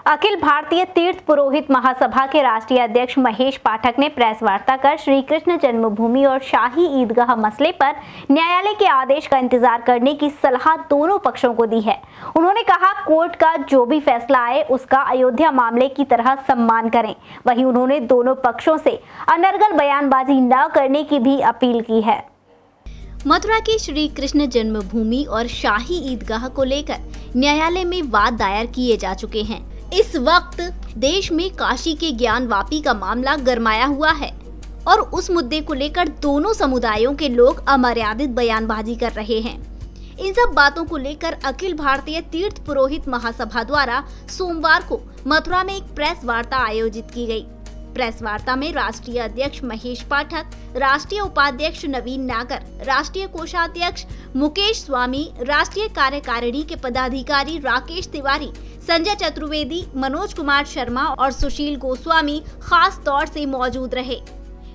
अखिल भारतीय तीर्थ पुरोहित महासभा के राष्ट्रीय अध्यक्ष महेश पाठक ने प्रेस वार्ता कर श्री कृष्ण जन्मभूमि और शाही ईदगाह मसले पर न्यायालय के आदेश का इंतजार करने की सलाह दोनों पक्षों को दी है। उन्होंने कहा, कोर्ट का जो भी फैसला आए उसका अयोध्या मामले की तरह सम्मान करें। वहीं उन्होंने दोनों पक्षों से अनर्गल बयानबाजी न करने की भी अपील की है। मथुरा की श्री कृष्ण जन्मभूमि और शाही ईदगाह को लेकर न्यायालय में वाद दायर किए जा चुके हैं। इस वक्त देश में काशी के ज्ञानवापी का मामला गरमाया हुआ है और उस मुद्दे को लेकर दोनों समुदायों के लोग अमर्यादित बयानबाजी कर रहे हैं। इन सब बातों को लेकर अखिल भारतीय तीर्थ पुरोहित महासभा द्वारा सोमवार को मथुरा में एक प्रेस वार्ता आयोजित की गई। प्रेस वार्ता में राष्ट्रीय अध्यक्ष महेश पाठक, राष्ट्रीय उपाध्यक्ष नवीन नागर, राष्ट्रीय कोषाध्यक्ष मुकेश स्वामी, राष्ट्रीय कार्यकारिणी के पदाधिकारी राकेश तिवारी, संजय चतुर्वेदी, मनोज कुमार शर्मा और सुशील गोस्वामी खास तौर से मौजूद रहे।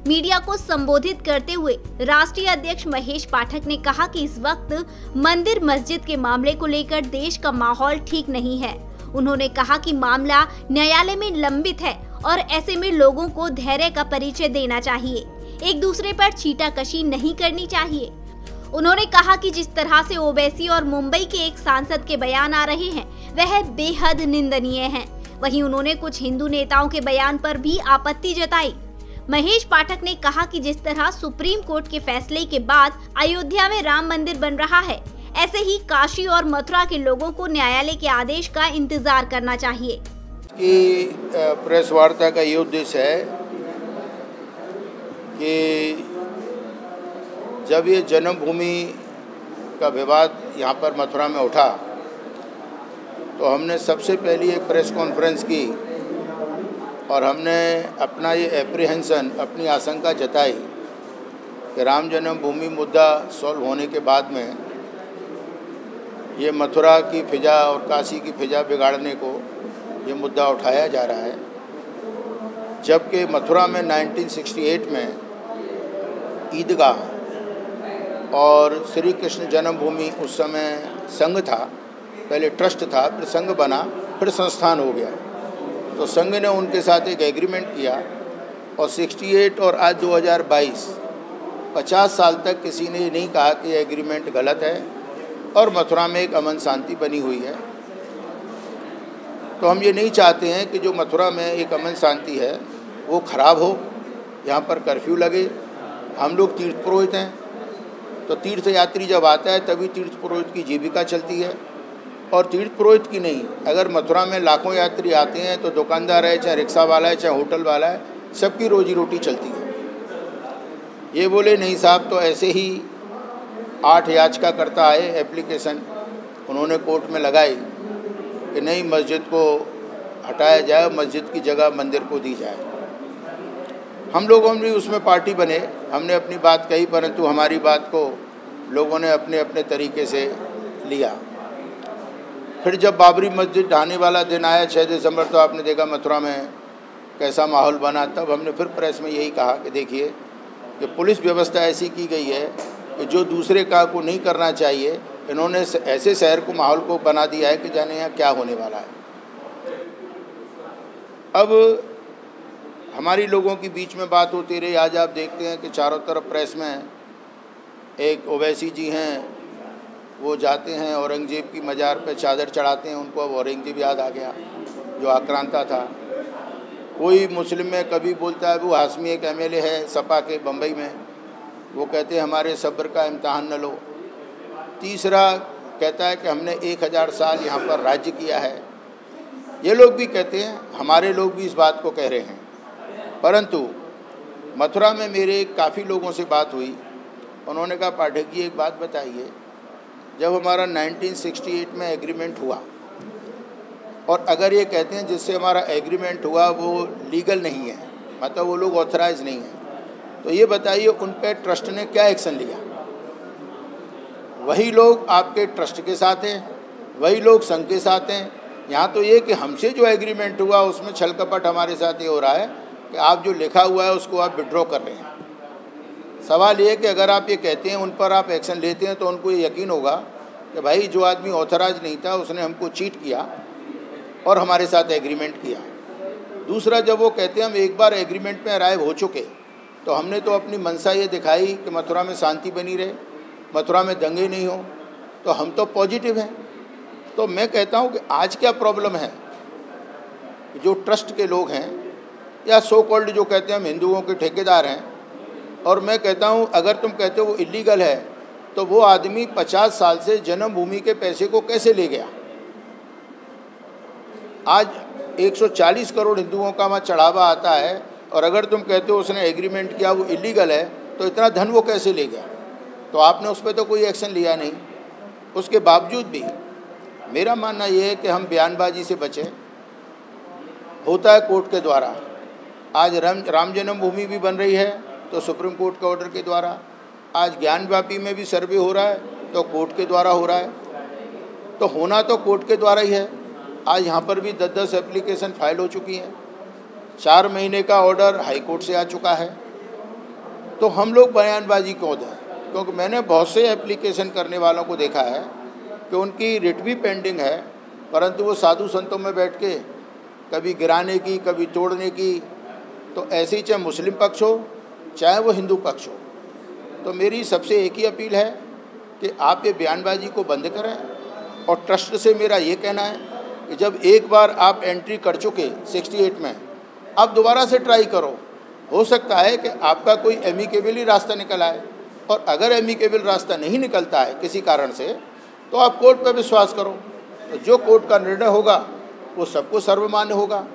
मीडिया को संबोधित करते हुए राष्ट्रीय अध्यक्ष महेश पाठक ने कहा कि इस वक्त मंदिर मस्जिद के मामले को लेकर देश का माहौल ठीक नहीं है। उन्होंने कहा कि मामला न्यायालय में लंबित है और ऐसे में लोगों को धैर्य का परिचय देना चाहिए, एक दूसरे पर छीटाकशी नहीं करनी चाहिए। उन्होंने कहा कि जिस तरह से ओवैसी और मुंबई के एक सांसद के बयान आ रहे हैं वह बेहद निंदनीय है। वहीं उन्होंने कुछ हिंदू नेताओं के बयान पर भी आपत्ति जताई। महेश पाठक ने कहा कि जिस तरह सुप्रीम कोर्ट के फैसले के बाद अयोध्या में राम मंदिर बन रहा है, ऐसे ही काशी और मथुरा के लोगों को न्यायालय के आदेश का इंतजार करना चाहिए। प्रेस वार्ता का ये उद्देश्य है कि जब ये जन्मभूमि का विवाद यहाँ पर मथुरा में उठा तो हमने सबसे पहली एक प्रेस कॉन्फ्रेंस की और हमने अपना ये एप्रीहेंशन, अपनी आशंका जताई कि राम जन्मभूमि मुद्दा सॉल्व होने के बाद में ये मथुरा की फिजा और काशी की फिजा बिगाड़ने को ये मुद्दा उठाया जा रहा है। जबकि मथुरा में 1968 में ईदगाह और श्री कृष्ण जन्मभूमि उस समय संघ था, पहले ट्रस्ट था, फिर संघ बना, फिर संस्थान हो गया। तो संघ ने उनके साथ एक एग्रीमेंट किया और 68 और आज 2022 50 साल तक किसी ने नहीं कहा कि यह एग्रीमेंट गलत है और मथुरा में एक अमन शांति बनी हुई है। तो हम ये नहीं चाहते हैं कि जो मथुरा में एक अमन शांति है वो ख़राब हो, यहाँ पर कर्फ्यू लगे। हम लोग तीर्थ पुरोहित हैं, तो तीर्थ यात्री जब आता है तभी तीर्थ पुरोहित की जीविका चलती है और तीर्थ पुरोहित की नहीं। अगर मथुरा में लाखों यात्री आते हैं तो दुकानदार है, चाहे रिक्शा वाला है, चाहे होटल वाला है, सबकी रोजी रोटी चलती है। ये बोले नहीं साहब, तो ऐसे ही 8 याचिकाकर्ता आए, एप्लीकेशन उन्होंने कोर्ट में लगाई कि नहीं, मस्जिद को हटाया जाए, मस्जिद की जगह मंदिर को दी जाए। हम लोगों ने उसमें पार्टी बने, हमने अपनी बात कही, परंतु हमारी बात को लोगों ने अपने अपने तरीके से लिया। फिर जब बाबरी मस्जिद ढाने वाला दिन आया 6 दिसंबर, तो आपने देखा मथुरा में कैसा माहौल बना। तब हमने फिर प्रेस में यही कहा कि देखिए कि पुलिस व्यवस्था ऐसी की गई है कि जो दूसरे का को नहीं करना चाहिए, इन्होंने ऐसे शहर को, माहौल को बना दिया है कि जाने यहाँ क्या होने वाला है। अब हमारी लोगों के बीच में बात होती रही। आज आप देखते हैं कि चारों तरफ प्रेस में एक ओवैसी जी हैं, वो जाते हैं औरंगजेब की मज़ार पे चादर चढ़ाते हैं। उनको अब औरंगजेब याद आ गया जो आक्रांता था। कोई मुस्लिम में कभी बोलता है, वो हाशमी एक MLA है सपा के बम्बई में, वो कहते हैं हमारे सब्र का इम्तहान न लो। तीसरा कहता है कि हमने 1000 साल यहाँ पर राज्य किया है। ये लोग भी कहते हैं, हमारे लोग भी इस बात को कह रहे हैं। परंतु मथुरा में मेरे काफ़ी लोगों से बात हुई, उन्होंने कहा पाठक जी एक बात बताइए, जब हमारा 1968 में एग्रीमेंट हुआ और अगर ये कहते हैं जिससे हमारा एग्रीमेंट हुआ वो लीगल नहीं है, मतलब वो लोग ऑथराइज नहीं हैं, तो ये बताइए उन पर ट्रस्ट ने क्या एक्शन लिया? वही लोग आपके ट्रस्ट के साथ हैं, वही लोग संघ के साथ हैं। यहाँ तो ये कि हमसे जो एग्रीमेंट हुआ उसमें छल कपट हमारे साथ ये हो रहा है कि आप जो लिखा हुआ है उसको आप विड्रॉ कर रहे हैं। सवाल ये कि अगर आप ये कहते हैं उन पर आप एक्शन लेते हैं तो उनको ये यकीन होगा कि भाई जो आदमी ऑथराइज नहीं था उसने हमको चीट किया और हमारे साथ एग्रीमेंट किया। दूसरा, जब वो कहते हैं हम एक बार एग्रीमेंट में अराइव हो चुके, तो हमने तो अपनी मंशा ये दिखाई कि मथुरा में शांति बनी रहे, मथुरा में दंगे नहीं हो, तो हम तो पॉजिटिव हैं। तो मैं कहता हूँ कि आज क्या प्रॉब्लम है, जो ट्रस्ट के लोग हैं या सो कॉल्ड जो कहते हैं हम हिंदुओं के ठेकेदार हैं, और मैं कहता हूँ अगर तुम कहते हो वो इलीगल है, तो वो आदमी 50 साल से जन्मभूमि के पैसे को कैसे ले गया? आज 140 करोड़ हिंदुओं का वहाँ चढ़ावा आता है, और अगर तुम कहते हो उसने एग्रीमेंट किया वो इलीगल है, तो इतना धन वो कैसे ले गया? तो आपने उस पर तो कोई एक्शन लिया नहीं। उसके बावजूद भी मेरा मानना ये है कि हम बयानबाजी से बचें। होता है कोर्ट के द्वारा, आज राम जन्मभूमि भी बन रही है तो सुप्रीम कोर्ट के ऑर्डर के द्वारा, आज ज्ञानव्यापी में भी सर्वे हो रहा है तो कोर्ट के द्वारा हो रहा है, तो होना तो कोर्ट के द्वारा ही है। आज यहाँ पर भी 10-10 एप्लीकेशन फाइल हो चुकी हैं, 4 महीने का ऑर्डर हाई कोर्ट से आ चुका है। तो हम लोग बयानबाजी क्यों दें? क्योंकि मैंने बहुत से एप्लीकेशन करने वालों को देखा है कि उनकी रिट भी पेंडिंग है, परंतु वो साधु संतों में बैठ के कभी गिराने की, कभी तोड़ने की, तो ऐसे ही चाहे मुस्लिम पक्ष हो चाहे वो हिंदू पक्ष हो। तो मेरी सबसे एक ही अपील है कि आप ये बयानबाजी को बंद करें। और ट्रस्ट से मेरा ये कहना है कि जब एक बार आप एंट्री कर चुके 68 में, अब दोबारा से ट्राई करो। हो सकता है कि आपका कोई एमिकेबल ही रास्ता निकल आए, और अगर एमिकेबल रास्ता नहीं निकलता है किसी कारण से, तो आप कोर्ट पर विश्वास करो। तो जो कोर्ट का निर्णय होगा वो सबको सर्वमान्य होगा।